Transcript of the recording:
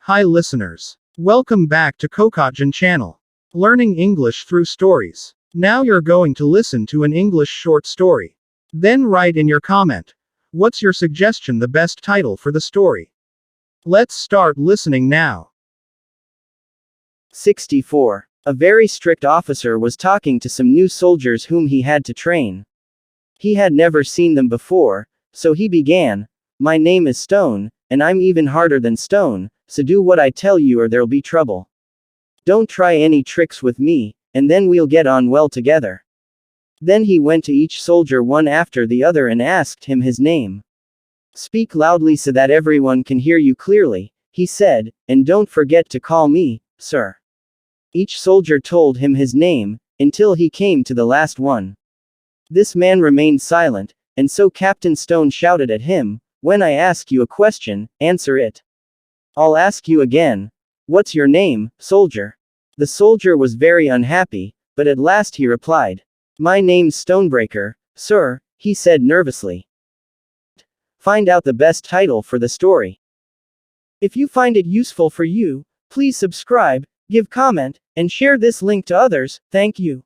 Hi listeners. Welcome back to Kokotjan channel. Learning English through stories. Now you're going to listen to an English short story. Then write in your comment. What's your suggestion the best title for the story? Let's start listening now. 64. A very strict officer was talking to some new soldiers whom he had to train. He had never seen them before, so he began, "My name is Stone, and I'm even harder than stone, so do what I tell you or there'll be trouble. Don't try any tricks with me, and then we'll get on well together." Then he went to each soldier one after the other and asked him his name. "Speak loudly so that everyone can hear you clearly," he said, "and don't forget to call me, sir." Each soldier told him his name, until he came to the last one. This man remained silent, and so Captain Stone shouted at him, "When I ask you a question, answer it. I'll ask you again. What's your name, soldier?" The soldier was very unhappy, but at last he replied, "My name's Stonebreaker, sir," he said nervously. Find out the best title for the story. If you find it useful for you, please subscribe, give comment, and share this link to others. Thank you.